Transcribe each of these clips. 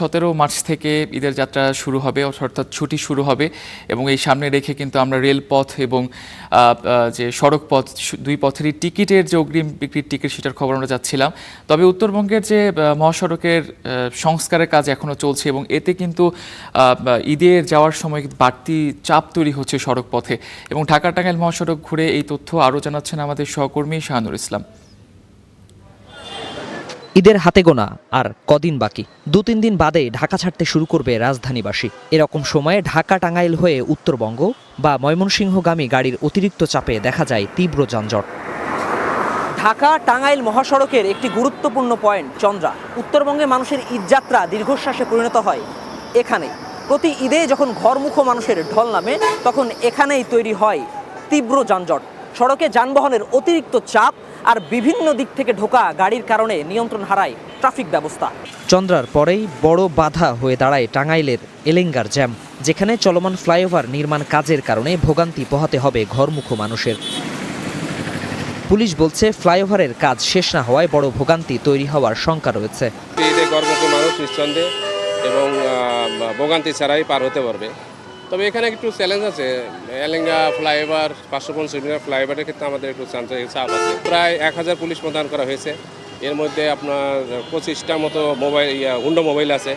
17 March থেকে ঈদের যাত্রা শুরু হবে, অর্থাৎ ছুটি শুরু হবে এবং এই সামনে রেখে কিন্তু আমরা রেলপথ এবং যে সড়ক পথ দুই পথেরই টিকিটের যে অগ্রিম বিক্রির টিকিট সেটার খবর আমরা যাচ্ছিলাম। তবে উত্তরবঙ্গের যে মহাসড়কের সংস্কারের কাজ এখনও চলছে এবং এতে কিন্তু ঈদের যাওয়ার সময় বাড়তি চাপ তৈরি হচ্ছে সড়ক পথে এবং ঢাকা টাঙ্গাইল মহাসড়ক ঘুরে এই তথ্য আরও জানাচ্ছেন আমাদের সহকর্মী শাহানুর ইসলাম। ঈদের হাতে গোনা আর কদিন বাকি, 2-3 দিন বাদে ঢাকা ছাড়তে শুরু করবে রাজধানীবাসী। এরকম সময়ে ঢাকা টাঙ্গাইল হয়ে উত্তরবঙ্গ বা ময়মনসিংহগামী গাড়ির অতিরিক্ত চাপে দেখা যায় তীব্র যানজট। ঢাকা টাঙ্গাইল মহাসড়কের একটি গুরুত্বপূর্ণ পয়েন্ট চন্দ্রা। উত্তরবঙ্গে মানুষের ঈদযাত্রা দীর্ঘশ্বাসে পরিণত হয় এখানে। প্রতি ঈদে যখন ঘরমুখো মানুষের ঢল নামে তখন এখানেই তৈরি হয় তীব্র যানজট। সড়কে যানবাহনের অতিরিক্ত চাপ আর বিভিন্ন দিক থেকে ঢোকা গাড়ির কারণে নিয়ন্ত্রণ হারায় ট্রাফিক ব্যবস্থা। চন্দ্রার পরেই বড় বাধা হয়ে দাঁড়ায় টাঙ্গাইলের এলেঙ্গার জ্যাম, যেখানে চলমান ফ্লাইওভার নির্মাণ কাজের কারণে ভোগান্তি পোহাতে হবে ঘরমুখো মানুষের। পুলিশ বলছে ফ্লাইওভারের কাজ শেষ না হওয়ায় বড় ভোগান্তি তৈরি হওয়ার শঙ্কা রয়েছে। ঘরমুখী মানুষ নিঃসন্দেহে এবং ভোগান্তি ছাড়াই পার হতে পারবে। তবে এখানে একটু চ্যালেঞ্জ আছে, এলেঙ্গা ফ্লাইওভার 550 মিটার ফ্লাইওভারের ক্ষেত্রে আমাদের একটু চাপ আছে। প্রায় 1000 পুলিশ মোতায়েন করা হয়েছে। এর মধ্যে আপনার 25টা মতো হুন্ডা মোবাইল আছে।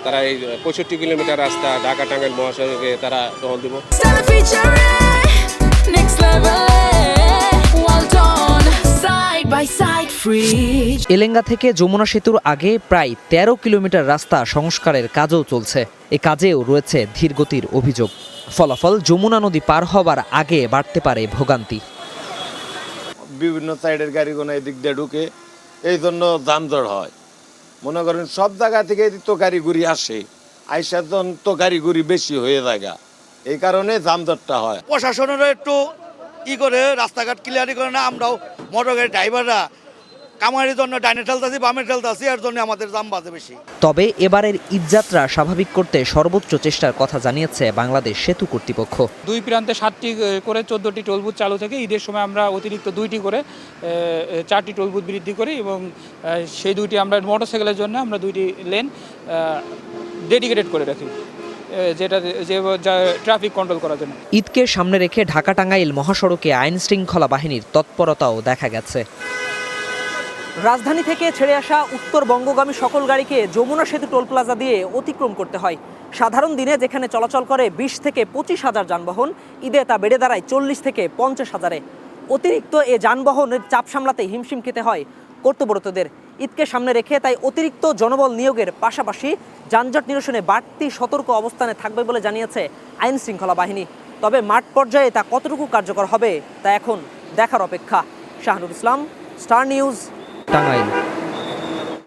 তারা এই 65 কিলোমিটার রাস্তা ঢাকা টাঙ্গাইল মহাসড়কে তারা টহল দিব। এলেঙ্গা থেকে যমুনা সেতুর আগে প্রায় 13 কিলোমিটার রাস্তা সংস্কারের কাজও চলছে। এ কাজেও রয়েছে ধীরগতির অভিযোগ। ফলাফল যমুনা নদী পার হবার আগে বাড়তে পারে ভোগান্তি। বিভিন্ন সাইডের গাড়িগুলো এদিক দিয়ে ঢুকে, এই জন্য যানজট হয়। মনে করেন সব জায়গা থেকে তো গাড়ি ঘুরি আসে, আইসার জন তো গাড়ি ঘুরি বেশি হয়ে যায়, এই কারণে যানজটটা হয়। প্রশাসনেরও একটু করে রাস্তাঘাট ক্লিয়ারই করে না। আমরাও মোটর গাড়ি ড্রাইভাররা কামারির জন্য ডাইনে ঠেলতাছি, বামে ঠেলতাছি, এর জন্য আমাদের দাম বাজে বেশি। তবে এবারের ঈদযাত্রা স্বাভাবিক করতে সর্বোচ্চ চেষ্টার কথা জানিয়েছে বাংলাদেশ সেতু কর্তৃপক্ষ। দুই প্রান্তে 7টি করে 14টি টোলবুথ চালু থেকে ঈদের সময় আমরা অতিরিক্ত 2টি করে 4টি টোলবুথ বৃদ্ধি করি এবং সেই 2টি আমরা মোটরসাইকেলের জন্য আমরা 2টি লেন ডেডিকেটেড করে রাখি, যেটা ট্রাফিক কন্ট্রোল করার জন্য। ঈদকে সামনে রেখে ঢাকা টাঙ্গাইল মহাসড়কে আইন শৃঙ্খলা বাহিনীর তৎপরতাও দেখা গেছে। রাজধানী থেকে ছেড়ে আসা উত্তরবঙ্গগামী সকল গাড়িকে যমুনা সেতু টোল প্লাজা দিয়ে অতিক্রম করতে হয়। সাধারণ দিনে যেখানে চলাচল করে 20 থেকে 25 হাজার যানবাহন, ঈদে তা বেড়ে দাঁড়ায় 40 থেকে 50 হাজারে। অতিরিক্ত এ যানবাহনের চাপ সামলাতে হিমশিম খেতে হয় কর্তব্যরতদের। ঈদকে সামনে রেখে তাই অতিরিক্ত জনবল নিয়োগের পাশাপাশি যানজট নিরসনে বাড়তি সতর্ক অবস্থানে থাকবে বলে জানিয়েছে আইন শৃঙ্খলা বাহিনী। তবে মাঠ পর্যায়ে তা কতটুকু কার্যকর হবে তা এখন দেখার অপেক্ষা। শাহানুর ইসলাম, স্টার নিউজ, টাঙ্গাইল।